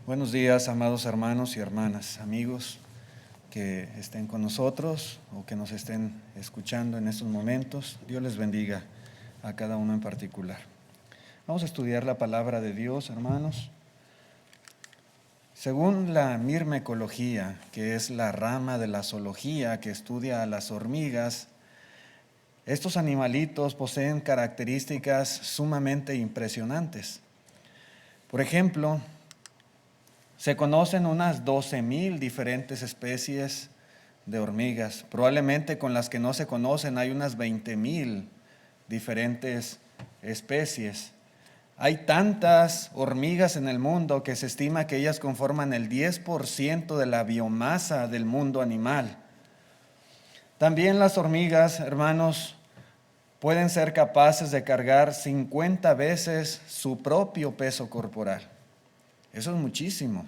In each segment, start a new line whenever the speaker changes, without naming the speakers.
Buenos días, amados hermanos y hermanas, amigos que estén con nosotros o que nos estén escuchando en estos momentos. Dios les bendiga a cada uno en particular. Vamos a estudiar la palabra de Dios, hermanos. Según la mirmecología, que es la rama de la zoología que estudia a las hormigas, estos animalitos poseen características sumamente impresionantes. Por ejemplo, se conocen unas 12,000 diferentes especies de hormigas. Probablemente con las que no se conocen hay unas 20,000 diferentes especies. Hay tantas hormigas en el mundo que se estima que ellas conforman el 10% de la biomasa del mundo animal. También las hormigas, hermanos, pueden ser capaces de cargar 50 veces su propio peso corporal. Eso es muchísimo.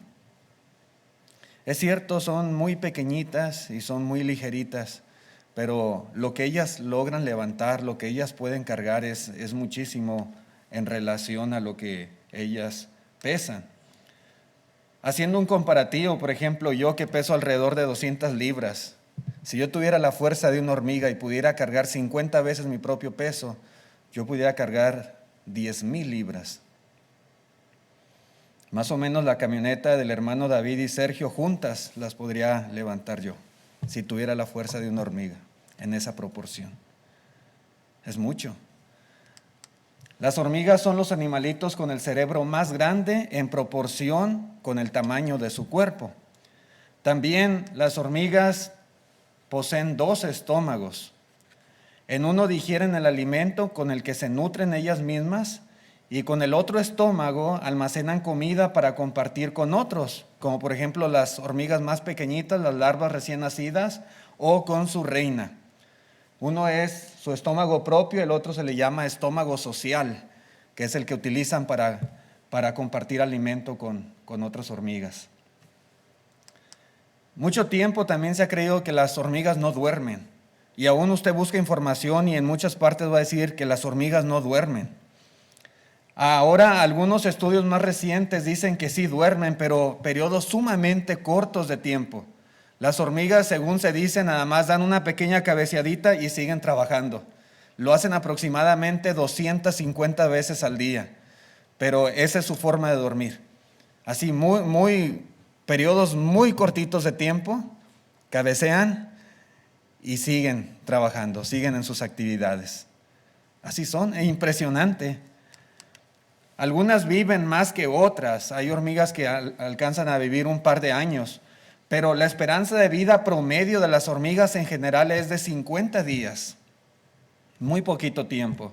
Es cierto, son muy pequeñitas y son muy ligeritas, pero lo que ellas logran levantar, lo que ellas pueden cargar es muchísimo en relación a lo que ellas pesan. Haciendo un comparativo, por ejemplo, yo que peso alrededor de 200 libras, si yo tuviera la fuerza de una hormiga y pudiera cargar 50 veces mi propio peso, yo pudiera cargar 10,000 libras. Más o menos la camioneta del hermano David y Sergio juntas las podría levantar yo, si tuviera la fuerza de una hormiga, en esa proporción. Es mucho. Las hormigas son los animalitos con el cerebro más grande en proporción con el tamaño de su cuerpo. También las hormigas poseen 2 estómagos. En uno digieren el alimento con el que se nutren ellas mismas, y con el otro estómago almacenan comida para compartir con otros, como por ejemplo las hormigas más pequeñitas, las larvas recién nacidas, o con su reina. Uno es su estómago propio, el otro se le llama estómago social, que es el que utilizan para compartir alimento con otras hormigas. Mucho tiempo también se ha creído que las hormigas no duermen, y aún usted busca información y en muchas partes va a decir que las hormigas no duermen. Ahora algunos estudios más recientes dicen que sí duermen, pero periodos sumamente cortos de tiempo. Las hormigas, según se dice, nada más dan una pequeña cabeceadita y siguen trabajando. Lo hacen aproximadamente 250 veces al día, pero esa es su forma de dormir. Así, periodos muy cortitos de tiempo, cabecean y siguen trabajando, siguen en sus actividades. Así son, es impresionante. Algunas viven más que otras. Hay hormigas que alcanzan a vivir un par de años, pero la esperanza de vida promedio de las hormigas en general es de 50 días. Muy poquito tiempo.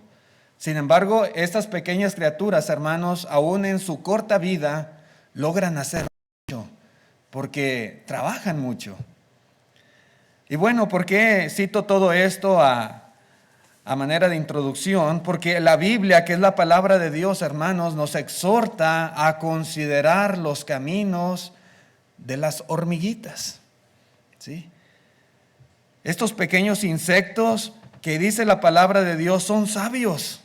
Sin embargo, estas pequeñas criaturas, hermanos, aún en su corta vida, logran hacer mucho, porque trabajan mucho. Y bueno, ¿por qué cito todo esto a manera de introducción? Porque la Biblia, que es la palabra de Dios, hermanos, nos exhorta a considerar los caminos de las hormiguitas, ¿sí? Estos pequeños insectos que dice la palabra de Dios son sabios.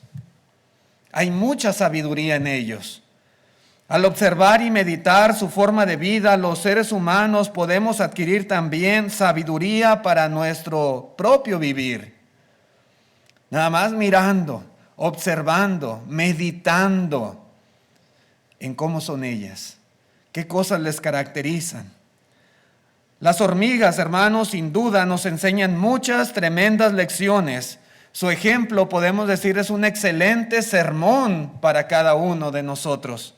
Hay mucha sabiduría en ellos. Al observar y meditar su forma de vida, los seres humanos podemos adquirir también sabiduría para nuestro propio vivir. Nada más mirando, observando, meditando en cómo son ellas, qué cosas les caracterizan. Las hormigas, hermanos, sin duda nos enseñan muchas tremendas lecciones. Su ejemplo, podemos decir, es un excelente sermón para cada uno de nosotros.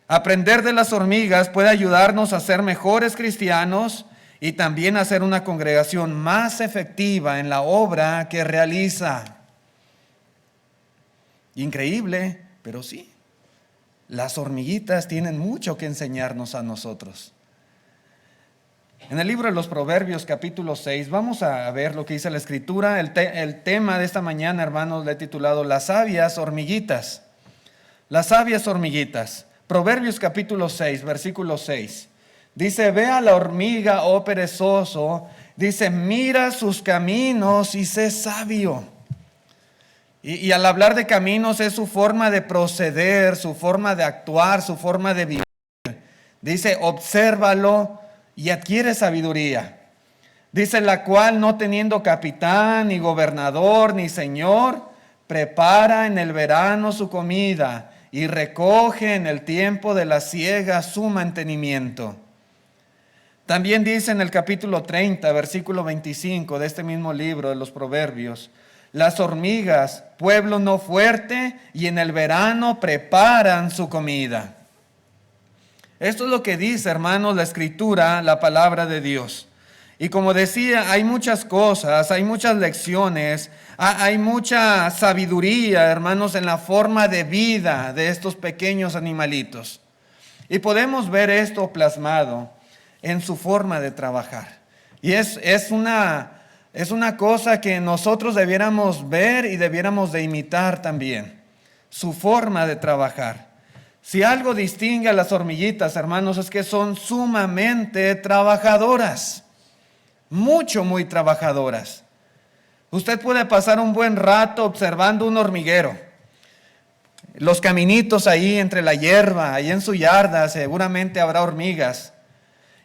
Aprender de las hormigas puede ayudarnos a ser mejores cristianos y también a ser una congregación más efectiva en la obra que realiza. Increíble, pero sí, las hormiguitas tienen mucho que enseñarnos a nosotros. En el libro de los Proverbios, capítulo 6, vamos a ver lo que dice la Escritura. El tema de esta mañana, hermanos, le he titulado Las sabias hormiguitas. Las sabias hormiguitas. Proverbios capítulo 6, versículo 6. Dice, ve a la hormiga, oh perezoso. Dice, mira sus caminos y sé sabio. Y al hablar de caminos es su forma de proceder, su forma de actuar, su forma de vivir. Dice, obsérvalo y adquiere sabiduría. Dice, la cual no teniendo capitán, ni gobernador, ni señor, prepara en el verano su comida y recoge en el tiempo de la siega su mantenimiento. También dice en el capítulo 30, versículo 25 de este mismo libro de los Proverbios, las hormigas, pueblo no fuerte, y en el verano preparan su comida. Esto es lo que dice, hermanos, la Escritura, la palabra de Dios. Y como decía, hay muchas cosas, hay muchas lecciones, hay mucha sabiduría, hermanos, en la forma de vida de estos pequeños animalitos. Y podemos ver esto plasmado en su forma de trabajar. Y es una cosa que nosotros debiéramos ver y debiéramos de imitar también. Su forma de trabajar. Si algo distingue a las hormiguitas, hermanos, es que son sumamente trabajadoras. Muy trabajadoras. Usted puede pasar un buen rato observando un hormiguero. Los caminitos ahí entre la hierba, ahí en su yarda, seguramente habrá hormigas.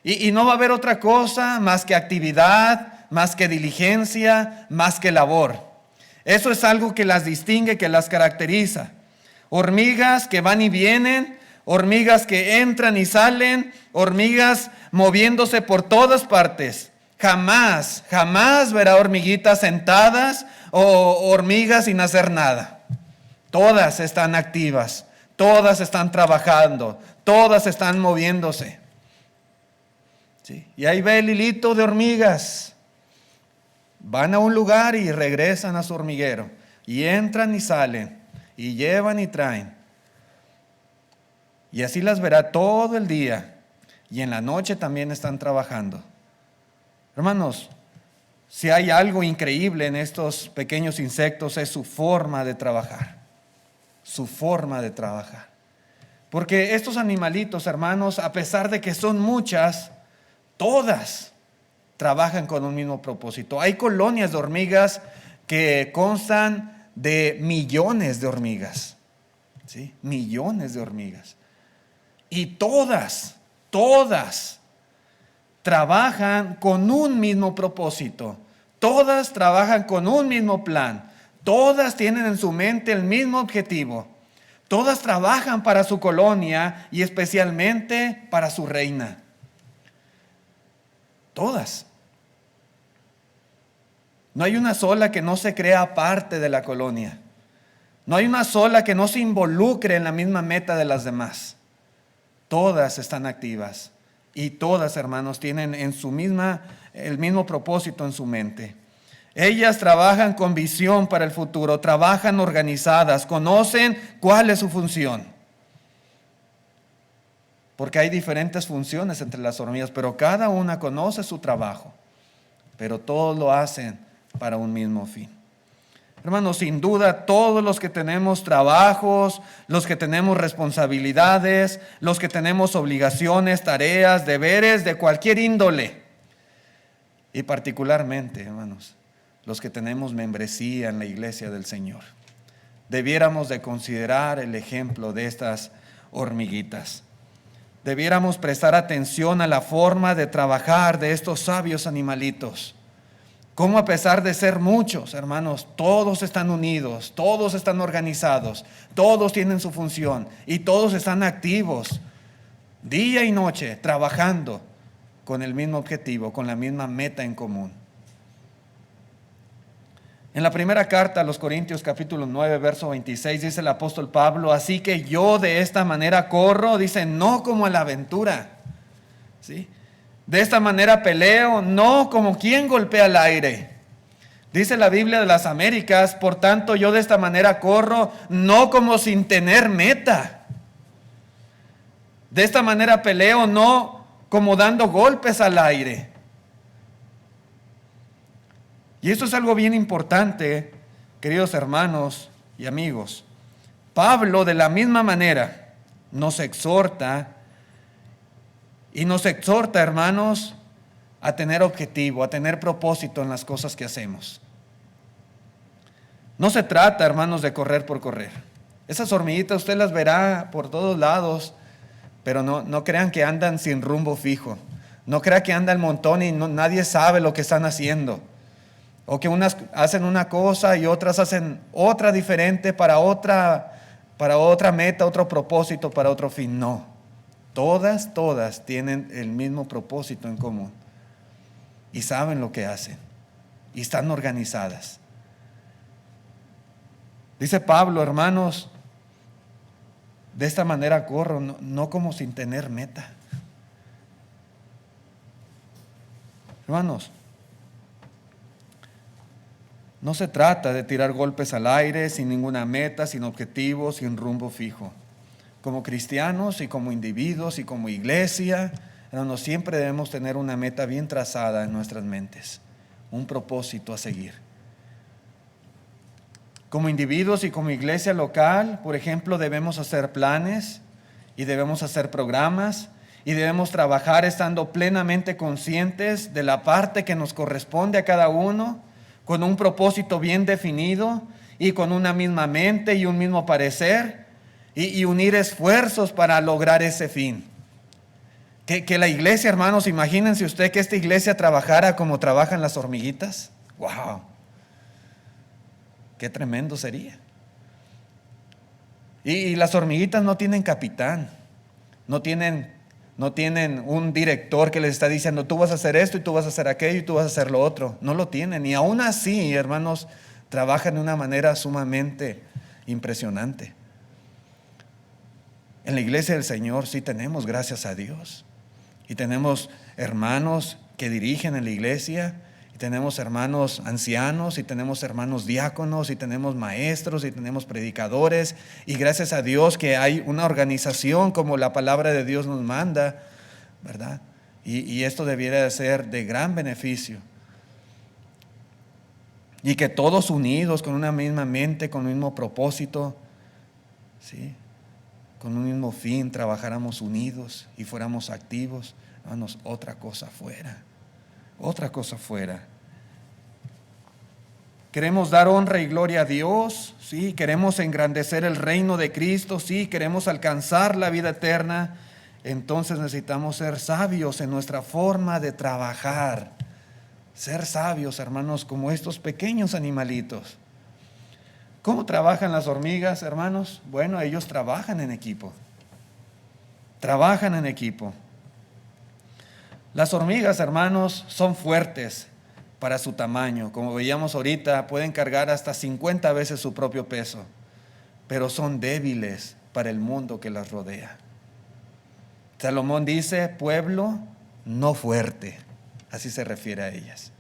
Y no va a haber otra cosa más que actividad, más que diligencia, más que labor. Eso es algo que las distingue, que las caracteriza. Hormigas que van y vienen, hormigas que entran y salen, hormigas moviéndose por todas partes. Jamás verá hormiguitas sentadas o hormigas sin hacer nada. Todas están activas, todas están trabajando, todas están moviéndose. ¿Sí? Y ahí ve el hilito de hormigas. Van a un lugar y regresan a su hormiguero. Y entran y salen. Y llevan y traen. Y así las verá todo el día. Y en la noche también están trabajando. Hermanos, si hay algo increíble en estos pequeños insectos es su forma de trabajar. Su forma de trabajar. Porque estos animalitos, hermanos, a pesar de que son muchas, todas trabajan con un mismo propósito. Hay colonias de hormigas que constan de millones de hormigas. ¿Sí? Millones de hormigas. Y todas trabajan con un mismo propósito. Todas trabajan con un mismo plan. Todas tienen en su mente el mismo objetivo. Todas trabajan para su colonia y especialmente para su reina. Todas. No hay una sola que no se crea parte de la colonia. No hay una sola que no se involucre en la misma meta de las demás. Todas están activas. Y todas, hermanos, tienen el mismo propósito en su mente. Ellas trabajan con visión para el futuro, trabajan organizadas, conocen cuál es su función. Porque hay diferentes funciones entre las hormigas, pero cada una conoce su trabajo. Pero todos lo hacen para un mismo fin. Hermanos, sin duda, todos los que tenemos trabajos, los que tenemos responsabilidades, los que tenemos obligaciones, tareas, deberes de cualquier índole, y particularmente, hermanos, los que tenemos membresía en la iglesia del Señor, debiéramos de considerar el ejemplo de estas hormiguitas. Debiéramos prestar atención a la forma de trabajar de estos sabios animalitos. Cómo a pesar de ser muchos, hermanos, todos están unidos, todos están organizados, todos tienen su función y todos están activos, día y noche, trabajando con el mismo objetivo, con la misma meta en común. En la primera carta a los Corintios, capítulo 9, verso 26, dice el apóstol Pablo, así que yo de esta manera corro, dice, no como a la aventura, ¿sí? De esta manera peleo, no como quien golpea al aire. Dice la Biblia de las Américas, por tanto yo de esta manera corro, no como sin tener meta. De esta manera peleo, no como dando golpes al aire. Y esto es algo bien importante, queridos hermanos y amigos. Pablo de la misma manera nos exhorta, hermanos, a tener objetivo, a tener propósito en las cosas que hacemos. No se trata, hermanos, de correr por correr. Esas hormiguitas usted las verá por todos lados, pero no crean que andan sin rumbo fijo. No crean que andan el montón y nadie sabe lo que están haciendo. O que unas hacen una cosa y otras hacen otra diferente para otra meta, otro propósito, para otro fin. No. Todas tienen el mismo propósito en común. Y saben lo que hacen. Y están organizadas. Dice Pablo, hermanos, de esta manera corro, no como sin tener meta. Hermanos, no se trata de tirar golpes al aire sin ninguna meta, sin objetivo, sin rumbo fijo. Como cristianos y como individuos y como iglesia, hermanos, siempre debemos tener una meta bien trazada en nuestras mentes, un propósito a seguir. Como individuos y como iglesia local, por ejemplo, debemos hacer planes y debemos hacer programas y debemos trabajar estando plenamente conscientes de la parte que nos corresponde a cada uno, con un propósito bien definido y con una misma mente y un mismo parecer y unir esfuerzos para lograr ese fin. Que la iglesia, hermanos, imagínense usted que esta iglesia trabajara como trabajan las hormiguitas. ¡Wow! ¡Qué tremendo sería! Y las hormiguitas no tienen capitán, no tienen un director que les está diciendo, tú vas a hacer esto y tú vas a hacer aquello y tú vas a hacer lo otro. No lo tienen. Y aún así, hermanos, trabajan de una manera sumamente impresionante. En la iglesia del Señor sí tenemos, gracias a Dios. Y tenemos hermanos que dirigen en la iglesia, y tenemos hermanos ancianos, y tenemos hermanos diáconos, y tenemos maestros, y tenemos predicadores. Y gracias a Dios que hay una organización como la palabra de Dios nos manda, ¿verdad? Y esto debiera de ser de gran beneficio. Y que todos unidos, con una misma mente, con un mismo propósito, ¿sí?, con un mismo fin, trabajáramos unidos y fuéramos activos. Hermanos, otra cosa fuera. Queremos dar honra y gloria a Dios, sí, queremos engrandecer el reino de Cristo, sí, queremos alcanzar la vida eterna. Entonces necesitamos ser sabios en nuestra forma de trabajar. Ser sabios, hermanos, como estos pequeños animalitos. ¿Cómo trabajan las hormigas, hermanos? Bueno, ellos trabajan en equipo. Las hormigas, hermanos, son fuertes para su tamaño. Como veíamos ahorita, pueden cargar hasta 50 veces su propio peso, pero son débiles para el mundo que las rodea. Salomón dice, pueblo no fuerte, así se refiere a ellas.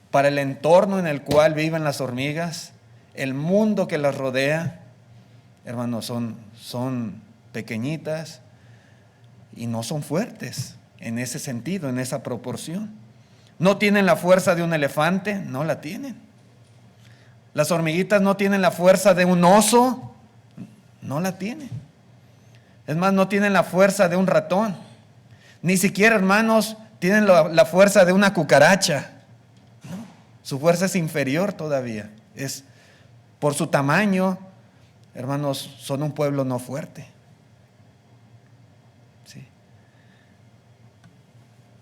Para el entorno en el cual viven las hormigas, el mundo que las rodea, hermanos, son pequeñitas y no son fuertes en ese sentido, en esa proporción. No tienen la fuerza de un elefante, no la tienen. Las hormiguitas no tienen la fuerza de un oso, no la tienen. Es más, no tienen la fuerza de un ratón. Ni siquiera, hermanos, tienen la fuerza de una cucaracha. Su fuerza es inferior todavía. Es por su tamaño, hermanos, son un pueblo no fuerte. Sí.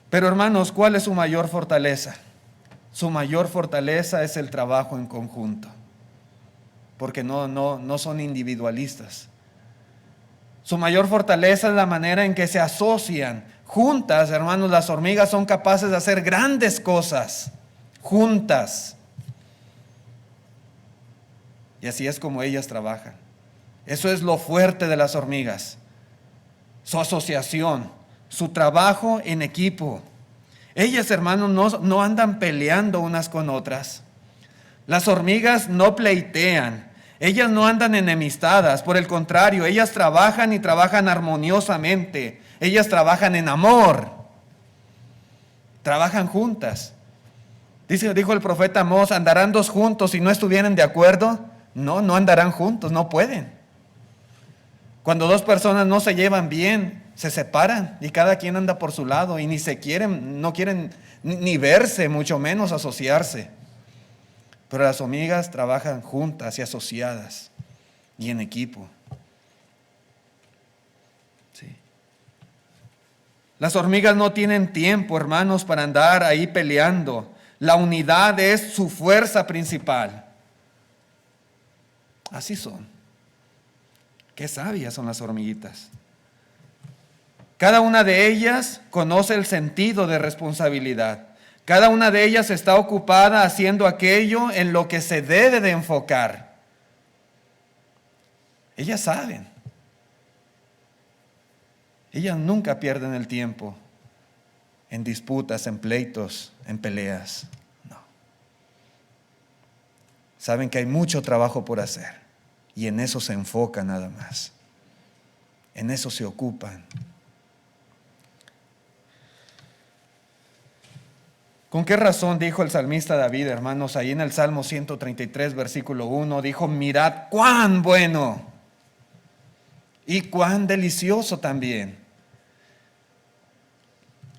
Pero hermanos, ¿cuál es su mayor fortaleza? Su mayor fortaleza es el trabajo en conjunto. Porque no son individualistas. Su mayor fortaleza es la manera en que se asocian. Juntas, hermanos, las hormigas son capaces de hacer grandes cosas. Juntas. Y así es como ellas trabajan. Eso es lo fuerte de las hormigas. Su asociación, su trabajo en equipo. Ellas, hermanos, no andan peleando unas con otras. Las hormigas no pleitean. Ellas no andan enemistadas. Por el contrario, ellas trabajan y trabajan armoniosamente. Ellas trabajan en amor. Trabajan juntas. Dijo el profeta Amós, ¿andarán dos juntos si no estuvieran de acuerdo? No andarán juntos, no pueden. Cuando dos personas no se llevan bien, se separan y cada quien anda por su lado y no quieren ni verse, mucho menos asociarse. Pero las hormigas trabajan juntas y asociadas y en equipo. Las hormigas no tienen tiempo, hermanos, para andar ahí peleando. La unidad es su fuerza principal. Así son. Qué sabias son las hormiguitas. Cada una de ellas conoce el sentido de responsabilidad. Cada una de ellas está ocupada haciendo aquello en lo que se debe de enfocar. Ellas saben. Ellas nunca pierden el tiempo en disputas, en pleitos, en peleas. No. Saben que hay mucho trabajo por hacer y en eso se enfocan nada más. En eso se ocupan. ¿Con qué razón dijo el salmista David, hermanos, ahí en el Salmo 133, versículo 1, dijo, mirad cuán bueno y cuán delicioso también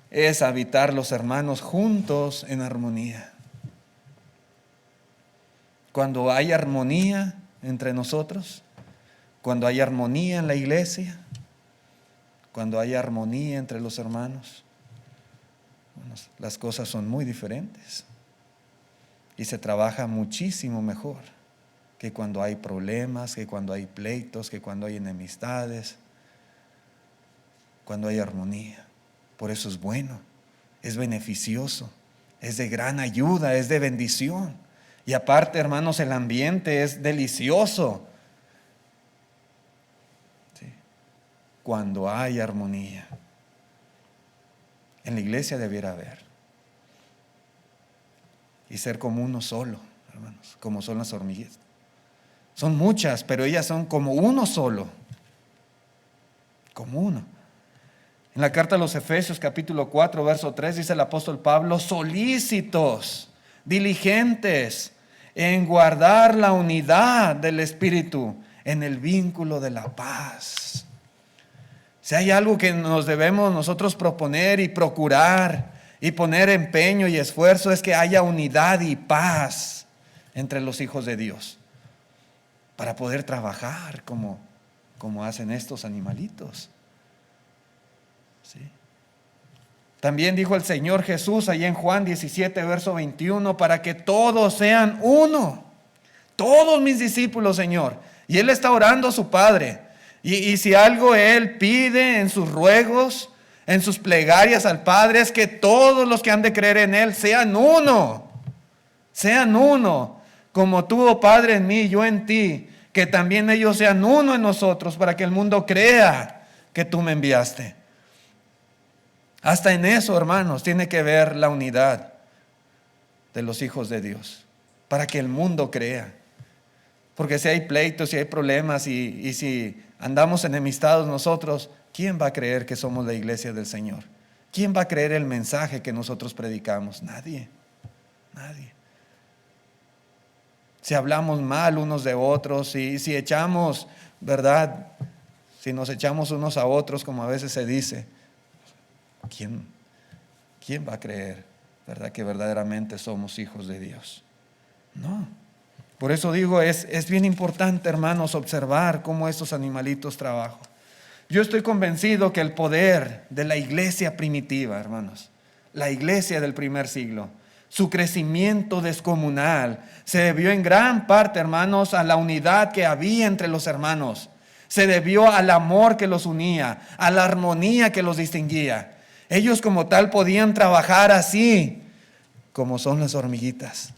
es habitar los hermanos juntos en armonía? Cuando hay armonía entre nosotros, cuando hay armonía en la iglesia, cuando hay armonía entre los hermanos, bueno, las cosas son muy diferentes y se trabaja muchísimo mejor que cuando hay problemas, que cuando hay pleitos, que cuando hay enemistades, cuando hay armonía. Por eso es bueno, es beneficioso, es de gran ayuda, es de bendición. Y aparte, hermanos, el ambiente es delicioso. Sí. Cuando hay armonía. En la iglesia debiera haber. Y ser como uno solo, hermanos, como son las hormiguitas. Son muchas, pero ellas son como uno solo. Como uno. En la carta a los Efesios, capítulo 4, verso 3, dice el apóstol Pablo, solícitos, diligentes en guardar la unidad del Espíritu en el vínculo de la paz. Si hay algo que nos debemos nosotros proponer y procurar y poner empeño y esfuerzo, es que haya unidad y paz entre los hijos de Dios, para poder trabajar como hacen estos animalitos. ¿Sí? También dijo el Señor Jesús ahí en Juan 17, verso 21, para que todos sean uno. Todos mis discípulos, Señor. Y Él está orando a su Padre. Y si algo Él pide en sus ruegos, en sus plegarias al Padre, es que todos los que han de creer en Él sean uno. Sean uno. Como tú, oh Padre, en mí, yo en ti. Que también ellos sean uno en nosotros, para que el mundo crea que tú me enviaste. Hasta en eso, hermanos, tiene que ver la unidad de los hijos de Dios, para que el mundo crea. Porque si hay pleitos, si hay problemas y si andamos enemistados nosotros, ¿quién va a creer que somos la iglesia del Señor? ¿Quién va a creer el mensaje que nosotros predicamos? Nadie, nadie. Si hablamos mal unos de otros, si echamos, ¿verdad? Si nos echamos unos a otros, como a veces se dice, ¿quién va a creer, verdad, que verdaderamente somos hijos de Dios? No. Por eso digo, es bien importante, hermanos, observar cómo estos animalitos trabajan. Yo estoy convencido que el poder de la iglesia primitiva, hermanos, la iglesia del primer siglo, su crecimiento descomunal, se debió en gran parte, hermanos, a la unidad que había entre los hermanos. Se debió al amor que los unía, a la armonía que los distinguía. Ellos como tal podían trabajar así, como son las hormiguitas,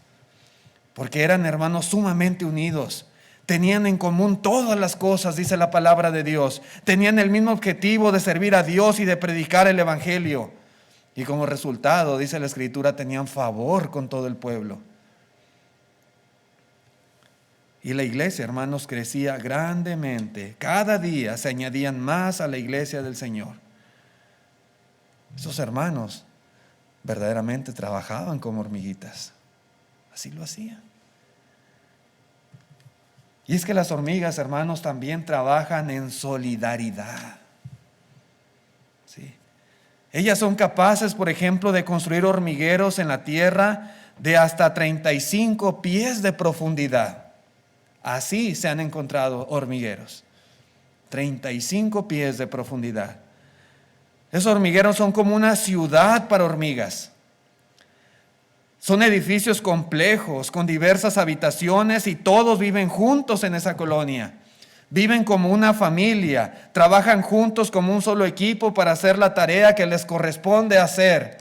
porque eran hermanos sumamente unidos. Tenían en común todas las cosas, dice la palabra de Dios. Tenían el mismo objetivo de servir a Dios y de predicar el evangelio. Y como resultado, dice la Escritura, tenían favor con todo el pueblo. Y la iglesia, hermanos, crecía grandemente. Cada día se añadían más a la iglesia del Señor. Esos hermanos verdaderamente trabajaban como hormiguitas. Así lo hacían. Y es que las hormigas, hermanos, también trabajan en solidaridad. ¿Sí? Ellas son capaces, por ejemplo, de construir hormigueros en la tierra de hasta 35 pies de profundidad. Así se han encontrado hormigueros. 35 pies de profundidad. Esos hormigueros son como una ciudad para hormigas. Son edificios complejos con diversas habitaciones y todos viven juntos en esa colonia. Viven como una familia, trabajan juntos como un solo equipo para hacer la tarea que les corresponde hacer.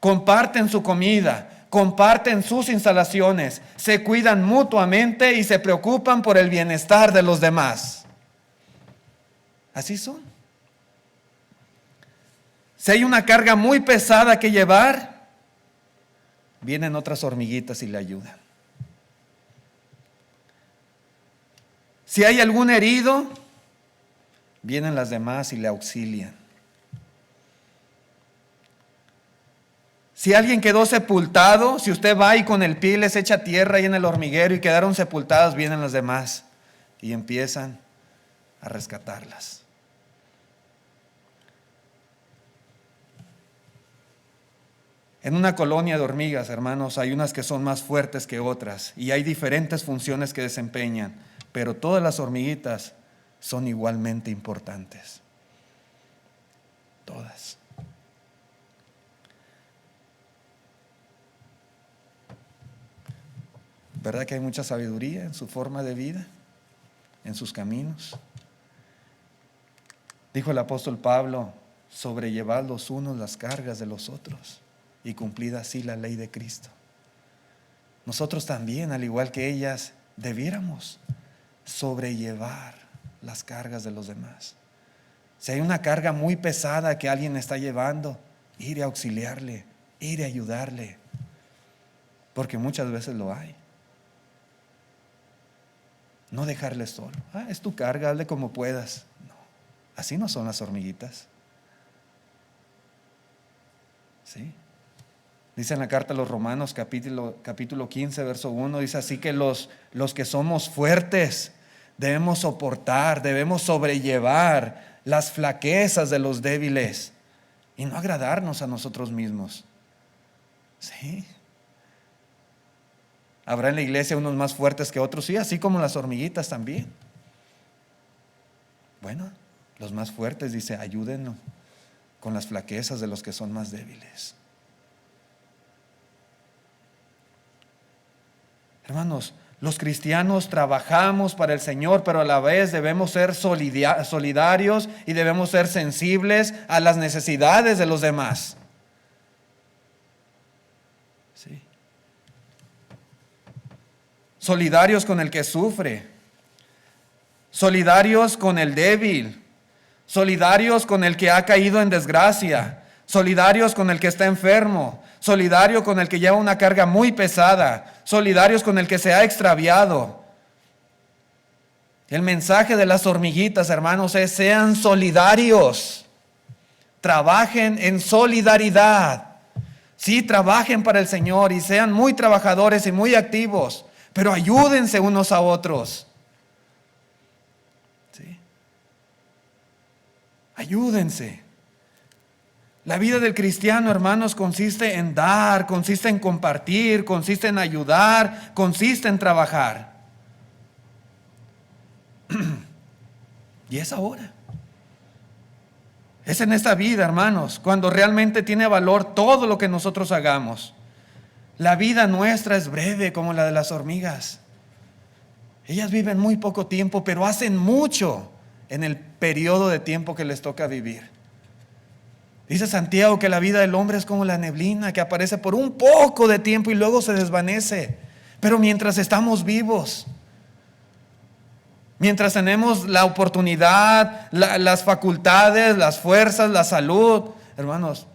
Comparten su comida, comparten sus instalaciones, se cuidan mutuamente y se preocupan por el bienestar de los demás. Así son. Si hay una carga muy pesada que llevar, vienen otras hormiguitas y le ayudan. Si hay algún herido, vienen las demás y le auxilian. Si alguien quedó sepultado, si usted va y con el pie les echa tierra ahí en el hormiguero y quedaron sepultadas, vienen las demás y empiezan a rescatarlas. En una colonia de hormigas, hermanos, hay unas que son más fuertes que otras y hay diferentes funciones que desempeñan, pero todas las hormiguitas son igualmente importantes. Todas. ¿Verdad que hay mucha sabiduría en su forma de vida, en sus caminos? Dijo el apóstol Pablo, sobrellevad los unos las cargas de los otros y cumplid así la ley de Cristo. Nosotros también, al igual que ellas, debiéramos sobrellevar las cargas de los demás. Si hay una carga muy pesada que alguien está llevando, ir a auxiliarle, ir a ayudarle, porque muchas veces lo hay. No dejarle solo. Es tu carga, hazle como puedas. No, así no son las hormiguitas. ¿Sí? Dice en la carta a los Romanos, capítulo 15, verso 1, dice así que los que somos fuertes debemos soportar, debemos sobrellevar las flaquezas de los débiles y no agradarnos a nosotros mismos. ¿Sí? Habrá en la iglesia unos más fuertes que otros, sí, así como las hormiguitas también. Bueno, los más fuertes, dice, ayúdennos con las flaquezas de los que son más débiles. Hermanos, los cristianos trabajamos para el Señor, pero a la vez debemos ser solidarios y debemos ser sensibles a las necesidades de los demás. Sí. Solidarios con el que sufre, solidarios con el débil, solidarios con el que ha caído en desgracia, solidarios con el que está enfermo, solidario con el que lleva una carga muy pesada, solidarios con el que se ha extraviado. El mensaje de las hormiguitas, hermanos, es: sean solidarios, trabajen en solidaridad. Sí, trabajen para el Señor y sean muy trabajadores y muy activos, pero ayúdense unos a otros. ¿Sí? Ayúdense. La vida del cristiano, hermanos, consiste en dar, consiste en compartir, consiste en ayudar, consiste en trabajar. Y es ahora. Es en esta vida, hermanos, cuando realmente tiene valor todo lo que nosotros hagamos. La vida nuestra es breve como la de las hormigas. Ellas viven muy poco tiempo, pero hacen mucho en el periodo de tiempo que les toca vivir. Dice Santiago que la vida del hombre es como la neblina que aparece por un poco de tiempo y luego se desvanece. Pero mientras estamos vivos, mientras tenemos la oportunidad, las facultades, las fuerzas, la salud, hermanos,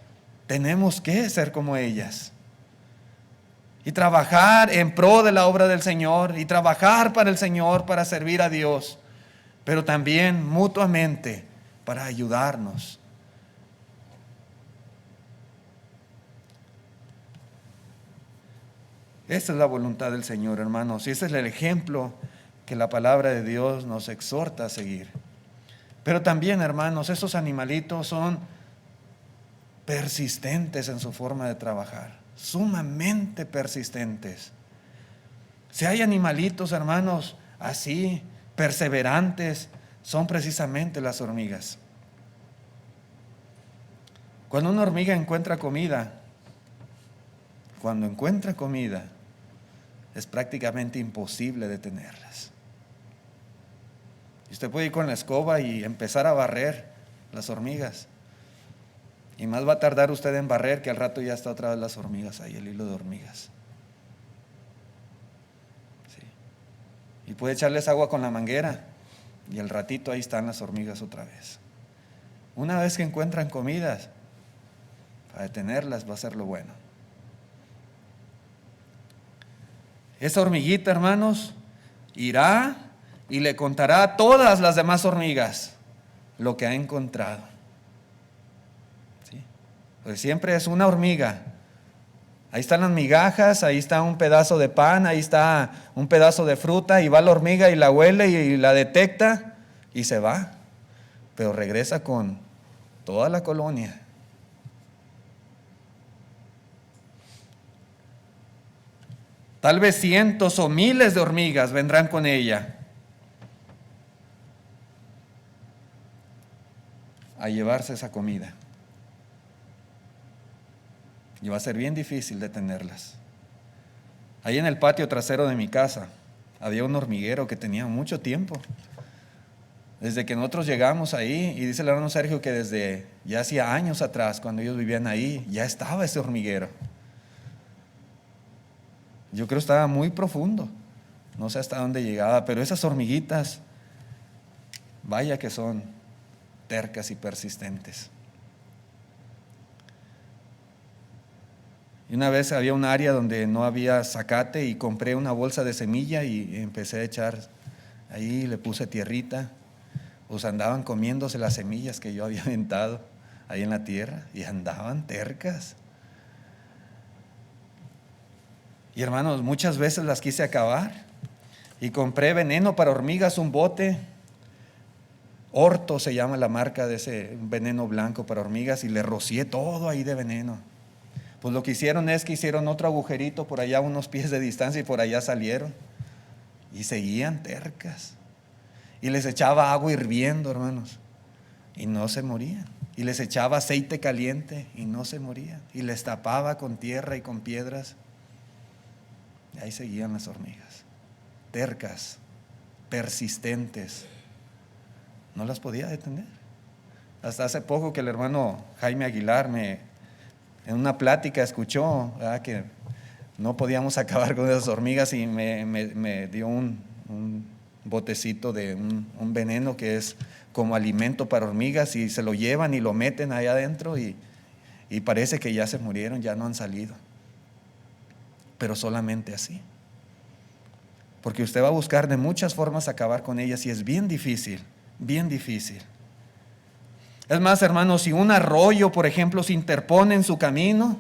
tenemos que ser como ellas. Y trabajar en pro de la obra del Señor y trabajar para el Señor, para servir a Dios, pero también mutuamente para ayudarnos. Esta es la voluntad del Señor, hermanos, y ese es el ejemplo que la palabra de Dios nos exhorta a seguir. Pero también, hermanos, estos animalitos son persistentes en su forma de trabajar, sumamente persistentes. Si hay animalitos, hermanos, así, perseverantes, son precisamente las hormigas. Cuando una hormiga encuentra comida, es prácticamente imposible detenerlas. Y usted puede ir con la escoba y empezar a barrer las hormigas. Y más va a tardar usted en barrer que al rato ya está otra vez las hormigas ahí, el hilo de hormigas. Sí. Y puede echarles agua con la manguera y al ratito ahí están las hormigas otra vez. Una vez que encuentran comidas, para detenerlas va a ser lo bueno. Esa hormiguita, hermanos, irá y le contará a todas las demás hormigas lo que ha encontrado. ¿Sí? Pues siempre es una hormiga. Ahí están las migajas, ahí está un pedazo de pan, ahí está un pedazo de fruta, y va la hormiga y la huele y la detecta y se va. Pero regresa con toda la colonia. Tal vez cientos o miles de hormigas vendrán con ella a llevarse esa comida. Y va a ser bien difícil detenerlas. Ahí en el patio trasero de mi casa había un hormiguero que tenía mucho tiempo. Desde que nosotros llegamos ahí, y dice el hermano Sergio que desde ya hacía años atrás, cuando ellos vivían ahí, ya estaba ese hormiguero. Yo creo que estaba muy profundo, no sé hasta dónde llegaba, pero esas hormiguitas, vaya que son tercas y persistentes. Y una vez había un área donde no había zacate y compré una bolsa de semilla y empecé a echar ahí, le puse tierrita, pues andaban comiéndose las semillas que yo había aventado ahí en la tierra y andaban tercas. Y hermanos, muchas veces las quise acabar y compré veneno para hormigas, un bote, Orto se llama la marca de ese veneno blanco para hormigas, y le rocié todo ahí de veneno. Pues lo que hicieron es que hicieron otro agujerito por allá, unos pies de distancia, y por allá salieron y seguían tercas. Y les echaba agua hirviendo, hermanos, y no se morían. Y les echaba aceite caliente y no se morían. Y les tapaba con tierra y con piedras. Y ahí seguían las hormigas, tercas, persistentes. No las podía detener. Hasta hace poco que el hermano Jaime Aguilar en una plática escuchó que no podíamos acabar con esas hormigas, y me dio un botecito de un veneno que es como alimento para hormigas, y se lo llevan y lo meten ahí adentro y parece que ya se murieron, ya no han salido. Pero solamente así. Porque usted va a buscar de muchas formas acabar con ellas y es bien difícil, bien difícil. Es más, hermanos, si un arroyo, por ejemplo, se interpone en su camino,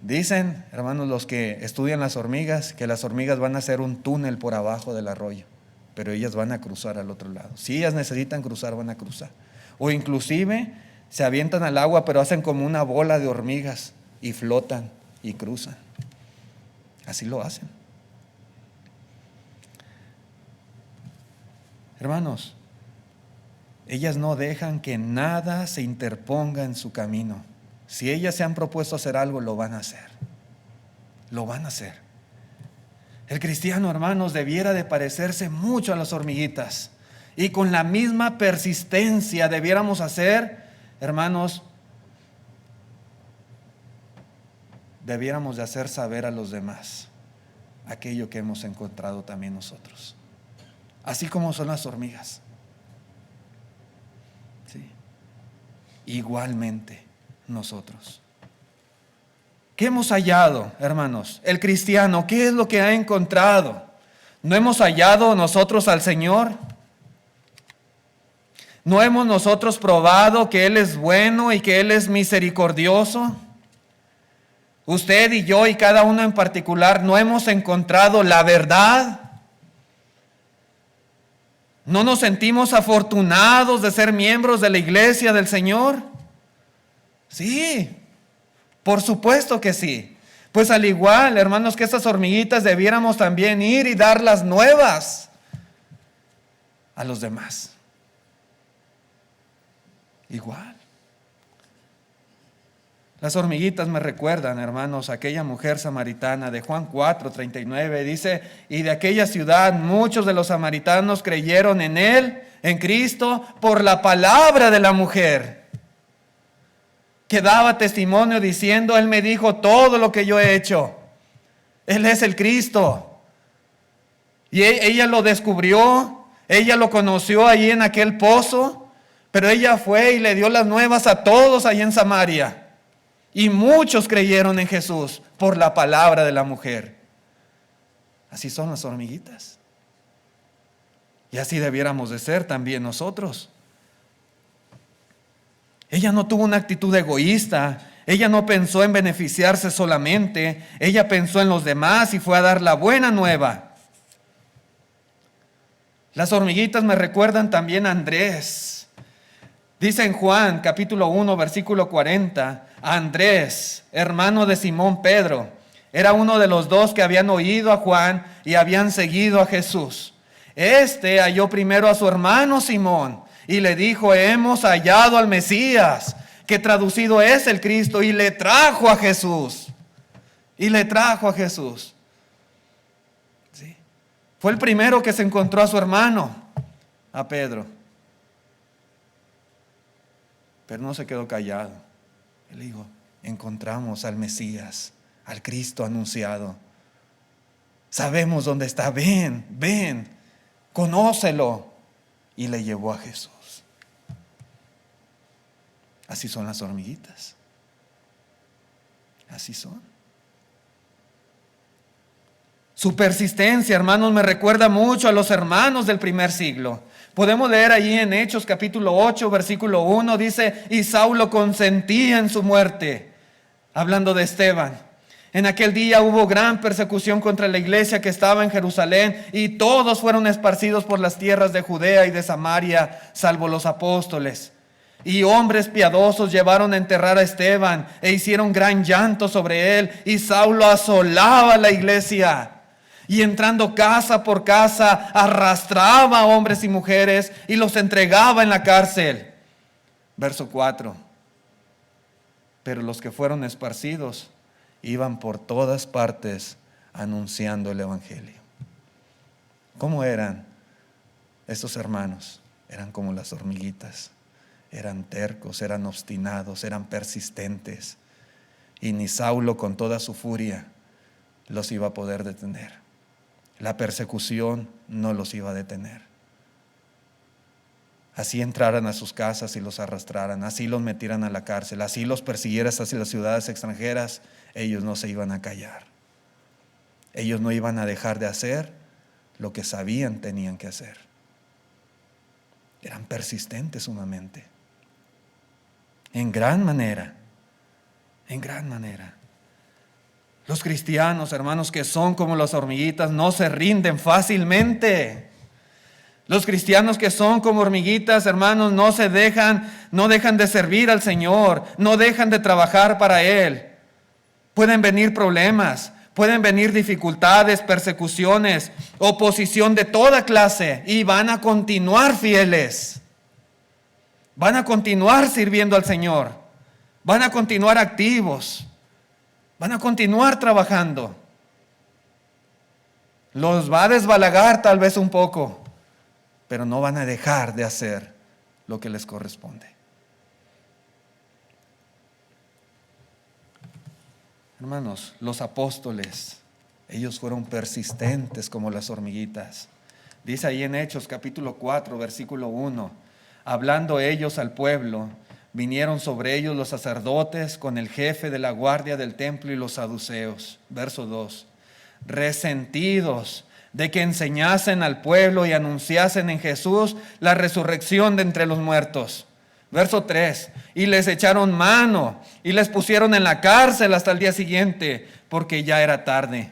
dicen, hermanos, los que estudian las hormigas, que las hormigas van a hacer un túnel por abajo del arroyo, pero ellas van a cruzar al otro lado. Si ellas necesitan cruzar, van a cruzar. O inclusive se avientan al agua, pero hacen como una bola de hormigas y flotan y cruzan. Así lo hacen. Hermanos, ellas no dejan que nada se interponga en su camino. Si ellas se han propuesto hacer algo, lo van a hacer. Lo van a hacer. El cristiano, hermanos, debiera de parecerse mucho a las hormiguitas, y con la misma persistencia debiéramos hacer, hermanos, debiéramos de hacer saber a los demás aquello que hemos encontrado también nosotros, así como son las hormigas. ¿Sí? Igualmente nosotros. ¿Qué hemos hallado, hermanos? El cristiano, ¿qué es lo que ha encontrado? ¿No hemos hallado nosotros al Señor? ¿No hemos nosotros probado que Él es bueno y que Él es misericordioso? Usted y yo y cada uno en particular, ¿no hemos encontrado la verdad? ¿No nos sentimos afortunados de ser miembros de la iglesia del Señor? Sí, por supuesto que sí. Pues al igual, hermanos, que estas hormiguitas, debiéramos también ir y dar las nuevas a los demás. Igual. Las hormiguitas me recuerdan, hermanos, aquella mujer samaritana de Juan 4:39. Dice, y de aquella ciudad muchos de los samaritanos creyeron en él, en Cristo, por la palabra de la mujer, que daba testimonio diciendo, él me dijo todo lo que yo he hecho. Él es el Cristo. Y ella lo descubrió, ella lo conoció allí en aquel pozo, pero ella fue y le dio las nuevas a todos allí en Samaria. Y muchos creyeron en Jesús por la palabra de la mujer. Así son las hormiguitas. Y así debiéramos de ser también nosotros. Ella no tuvo una actitud egoísta. Ella no pensó en beneficiarse solamente. Ella pensó en los demás y fue a dar la buena nueva. Las hormiguitas me recuerdan también a Andrés. Dice en Juan capítulo 1 versículo 40, Andrés, hermano de Simón Pedro, era uno de los dos que habían oído a Juan y habían seguido a Jesús. Este halló primero a su hermano Simón y le dijo, hemos hallado al Mesías, que traducido es el Cristo, y le trajo a Jesús. Y le trajo a Jesús. ¿Sí? Fue el primero que se encontró a su hermano, a Pedro. Pero no se quedó callado. Él dijo, encontramos al Mesías, al Cristo anunciado. Sabemos dónde está, ven, ven, conócelo. Y le llevó a Jesús. Así son las hormiguitas. Así son. Su persistencia, hermanos, me recuerda mucho a los hermanos del primer siglo. Podemos leer allí en Hechos capítulo 8, versículo 1, dice, y Saulo consentía en su muerte, hablando de Esteban. En aquel día hubo gran persecución contra la iglesia que estaba en Jerusalén, y todos fueron esparcidos por las tierras de Judea y de Samaria, salvo los apóstoles. Y hombres piadosos llevaron a enterrar a Esteban, e hicieron gran llanto sobre él, y Saulo asolaba la iglesia. Y entrando casa por casa, arrastraba a hombres y mujeres y los entregaba en la cárcel. Verso 4. Pero los que fueron esparcidos iban por todas partes anunciando el evangelio. ¿Cómo eran estos hermanos? Eran como las hormiguitas. Eran tercos, eran obstinados, eran persistentes. Y ni Saulo con toda su furia los iba a poder detener. La persecución no los iba a detener. Así entraran a sus casas y los arrastraran, así los metieran a la cárcel, así los persiguieran hacia las ciudades extranjeras, ellos no se iban a callar. Ellos no iban a dejar de hacer lo que sabían tenían que hacer. Eran persistentes sumamente. En gran manera. En gran manera. Los cristianos, hermanos, que son como las hormiguitas, no se rinden fácilmente. Los cristianos que son como hormiguitas, hermanos, no dejan de servir al Señor, no dejan de trabajar para Él. Pueden venir problemas, pueden venir dificultades, persecuciones, oposición de toda clase, y van a continuar fieles. Van a continuar sirviendo al Señor. Van a continuar activos. Van a continuar trabajando. Los va a desbalagar tal vez un poco, pero no van a dejar de hacer lo que les corresponde. Hermanos, los apóstoles, ellos fueron persistentes como las hormiguitas. Dice ahí en Hechos capítulo 4, versículo 1, hablando ellos al pueblo, vinieron sobre ellos los sacerdotes con el jefe de la guardia del templo y los saduceos. Verso 2. Resentidos de que enseñasen al pueblo y anunciasen en Jesús la resurrección de entre los muertos. Verso 3. Y les echaron mano y les pusieron en la cárcel hasta el día siguiente, porque ya era tarde.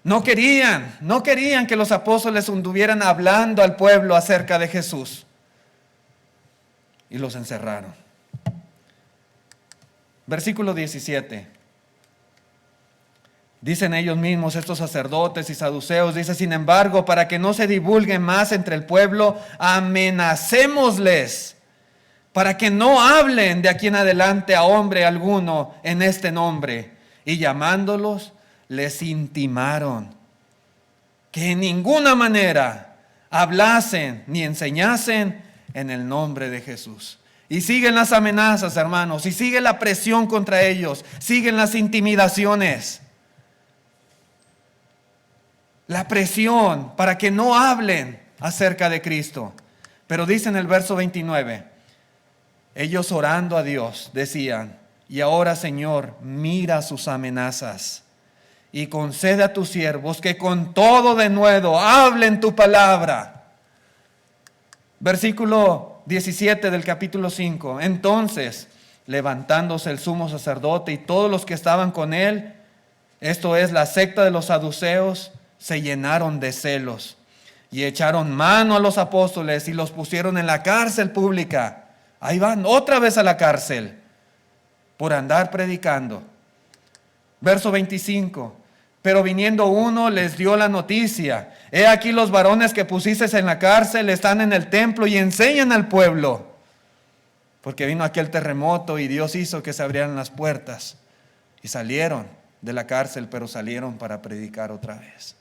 No querían que los apóstoles anduvieran hablando al pueblo acerca de Jesús. Y los encerraron. Versículo 17. Dicen ellos mismos, estos sacerdotes y saduceos, dice, sin embargo, para que no se divulgue más entre el pueblo, amenacémosles para que no hablen de aquí en adelante a hombre alguno en este nombre. Y llamándolos, les intimaron que en ninguna manera hablasen ni enseñasen en el nombre de Jesús. Y siguen las amenazas, hermanos, y sigue la presión contra ellos, siguen las intimidaciones. La presión para que no hablen acerca de Cristo. Pero dice en el verso 29, ellos orando a Dios decían: y ahora, Señor, mira sus amenazas y concede a tus siervos que con todo denuedo hablen tu palabra. Versículo 17 del capítulo 5. Entonces, levantándose el sumo sacerdote y todos los que estaban con él, esto es la secta de los saduceos, se llenaron de celos y echaron mano a los apóstoles y los pusieron en la cárcel pública. Ahí van otra vez a la cárcel por andar predicando. Verso 25. Pero viniendo uno les dio la noticia: he aquí los varones que pusisteis en la cárcel están en el templo y enseñan al pueblo. Porque vino aquel terremoto y Dios hizo que se abrieran las puertas y salieron de la cárcel, pero salieron para predicar otra vez.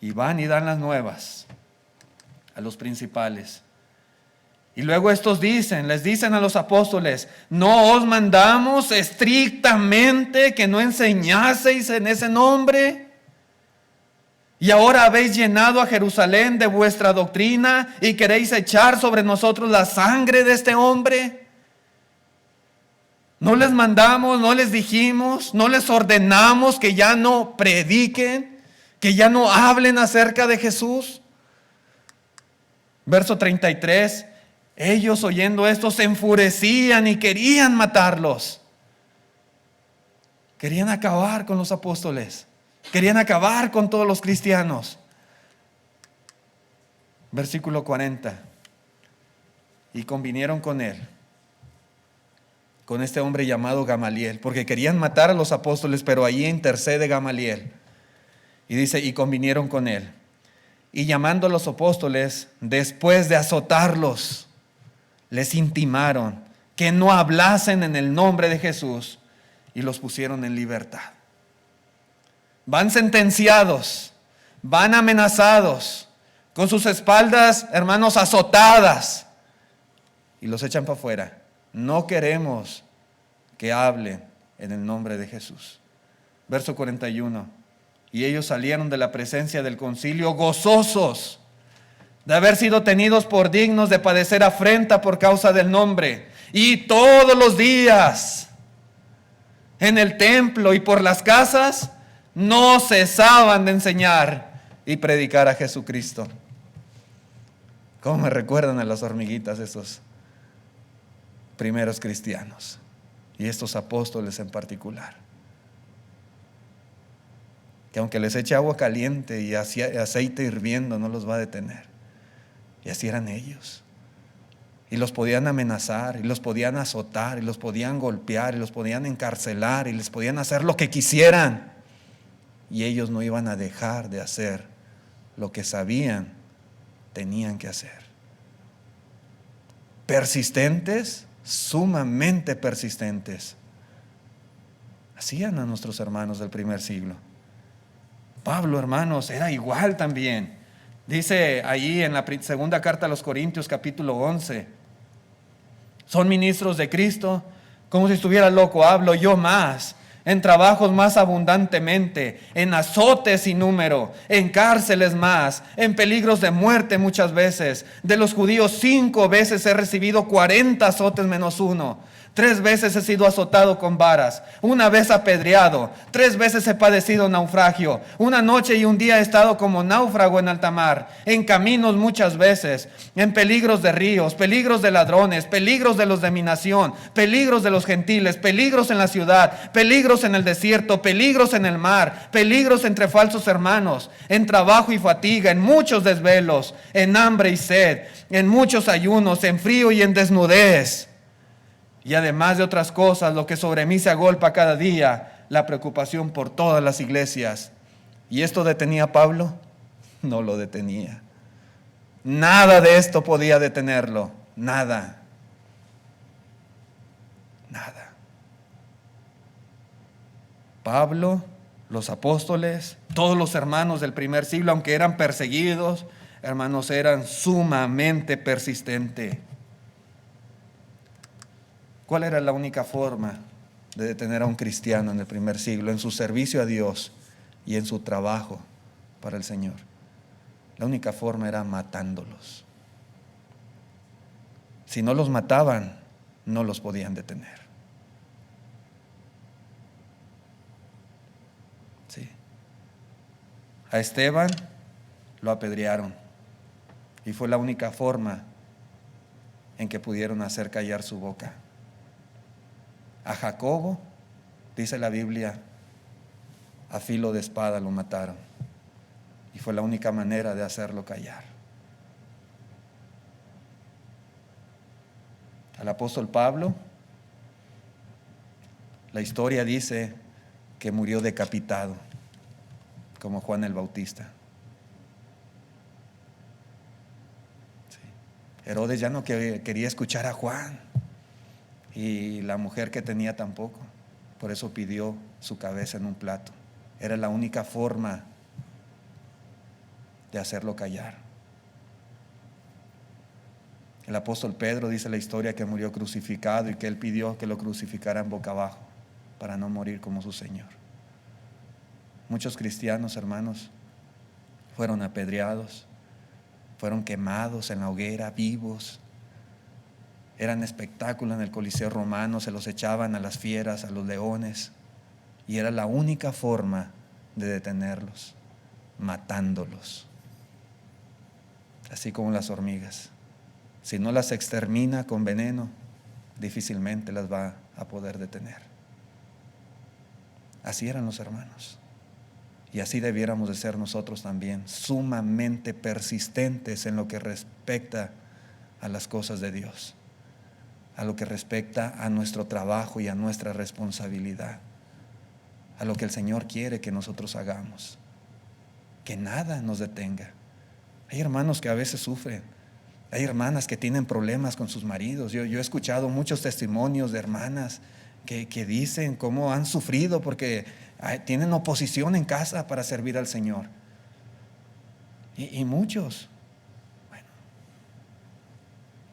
Y van y dan las nuevas a los principales. Y luego estos les dicen a los apóstoles: ¿no os mandamos estrictamente que no enseñaseis en ese nombre? Y ahora habéis llenado a Jerusalén de vuestra doctrina y queréis echar sobre nosotros la sangre de este hombre. ¿No les mandamos, no les dijimos, no les ordenamos que ya no prediquen, que ya no hablen acerca de Jesús? Verso 33. Ellos, oyendo esto, se enfurecían y querían matarlos. Querían acabar con los apóstoles. Querían acabar con todos los cristianos. Versículo 40. Y convinieron con él, con este hombre llamado Gamaliel, porque querían matar a los apóstoles, pero allí intercede Gamaliel. Y dice: y convinieron con él. Y llamando a los apóstoles, después de azotarlos, les intimaron que no hablasen en el nombre de Jesús y los pusieron en libertad. Van sentenciados, van amenazados, con sus espaldas, hermanos, azotadas, y los echan para afuera. No queremos que hablen en el nombre de Jesús. Verso 41. Y ellos salieron de la presencia del concilio gozosos de haber sido tenidos por dignos de padecer afrenta por causa del nombre. Y todos los días en el templo y por las casas no cesaban de enseñar y predicar a Jesucristo. ¿Cómo me recuerdan a las hormiguitas esos primeros cristianos y estos apóstoles en particular? Que aunque les eche agua caliente y aceite hirviendo, no los va a detener. Y así eran ellos. Y los podían amenazar, y los podían azotar, y los podían golpear, y los podían encarcelar, y les podían hacer lo que quisieran. Y ellos no iban a dejar de hacer lo que sabían tenían que hacer. Persistentes, sumamente persistentes. Hacían a nuestros hermanos del primer siglo. Pablo, hermanos, era igual también. Dice ahí en la segunda carta a los Corintios, capítulo 11, son ministros de Cristo, como si estuviera loco, hablo yo más, en trabajos más abundantemente, en azotes sin número, en cárceles más, en peligros de muerte muchas veces. De los judíos 5 veces he recibido 40 azotes menos 1. 3 veces he sido azotado con varas, 1 vez apedreado, 3 veces he padecido naufragio, 1 noche y 1 día he estado como náufrago en alta mar, en caminos muchas veces, en peligros de ríos, peligros de ladrones, peligros de los de mi nación, peligros de los gentiles, peligros en la ciudad, peligros en el desierto, peligros en el mar, peligros entre falsos hermanos, en trabajo y fatiga, en muchos desvelos, en hambre y sed, en muchos ayunos, en frío y en desnudez. Y además de otras cosas, lo que sobre mí se agolpa cada día, la preocupación por todas las iglesias. ¿Y esto detenía a Pablo? No lo detenía. Nada de esto podía detenerlo. Nada. Nada. Pablo, los apóstoles, todos los hermanos del primer siglo, aunque eran perseguidos, hermanos, eran sumamente persistentes. ¿Cuál era la única forma de detener a un cristiano en el primer siglo? En su servicio a Dios y en su trabajo para el Señor. La única forma era matándolos. Si no los mataban, no los podían detener. Sí. A Esteban lo apedrearon y fue la única forma en que pudieron hacer callar su boca. A Jacobo, dice la Biblia, a filo de espada lo mataron y fue la única manera de hacerlo callar. Al apóstol Pablo, la historia dice que murió decapitado, como Juan el Bautista. Sí. Herodes ya no quería escuchar a Juan, y la mujer que tenía tampoco. Por eso pidió su cabeza en un plato. Era la única forma de hacerlo callar. El apóstol Pedro, dice la historia, que murió crucificado y que él pidió que lo crucificaran boca abajo para no morir como su Señor. Muchos cristianos, hermanos, fueron apedreados, fueron quemados en la hoguera, vivos. Eran espectáculo en el Coliseo romano, se los echaban a las fieras, a los leones, y era la única forma de detenerlos, matándolos, así como las hormigas. Si no las extermina con veneno, difícilmente las va a poder detener. Así eran los hermanos, y así debiéramos de ser nosotros también, sumamente persistentes en lo que respecta a las cosas de Dios, a lo que respecta a nuestro trabajo y a nuestra responsabilidad, a lo que el Señor quiere que nosotros hagamos, que nada nos detenga. Hay hermanos que a veces sufren, hay hermanas que tienen problemas con sus maridos. Yo he escuchado muchos testimonios de hermanas que dicen cómo han sufrido porque tienen oposición en casa para servir al Señor, y muchos.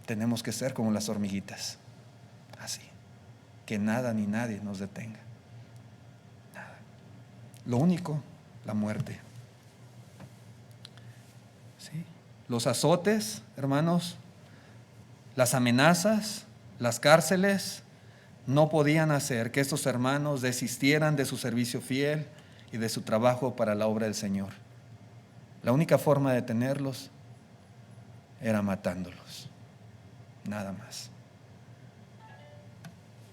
Tenemos que ser como las hormiguitas, así, que nada ni nadie nos detenga. Nada. Lo único, la muerte. ¿Sí? Los azotes, hermanos, las amenazas, las cárceles, no podían hacer que estos hermanos desistieran de su servicio fiel y de su trabajo para la obra del Señor. La única forma de detenerlos era matándolos. Nada más.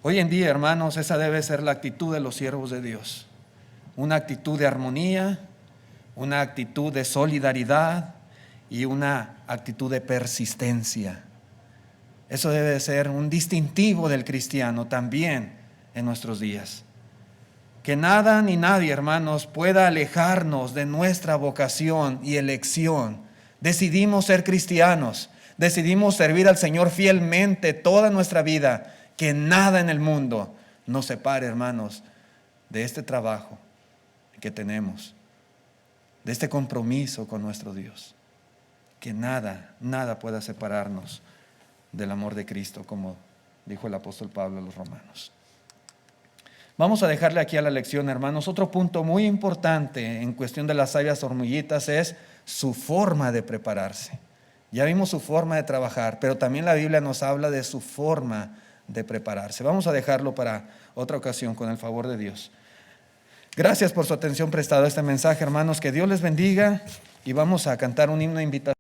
Hoy en día, hermanos, esa debe ser la actitud de los siervos de Dios. Una actitud de armonía, una actitud de solidaridad y una actitud de persistencia. Eso debe de ser un distintivo del cristiano también en nuestros días. Que nada ni nadie, hermanos, pueda alejarnos de nuestra vocación y elección. Decidimos ser cristianos. Decidimos servir al Señor fielmente toda nuestra vida. Que nada en el mundo nos separe, hermanos, de este trabajo que tenemos, de este compromiso con nuestro Dios. Que nada pueda separarnos del amor de Cristo, como dijo el apóstol Pablo a los romanos. Vamos a dejarle aquí a la lección, hermanos. Otro punto muy importante en cuestión de las sabias hormiguitas es su forma de prepararse. Ya vimos su forma de trabajar, pero también la Biblia nos habla de su forma de prepararse. Vamos a dejarlo para otra ocasión con el favor de Dios. Gracias por su atención prestada a este mensaje, hermanos. Que Dios les bendiga y vamos a cantar un himno de invitación.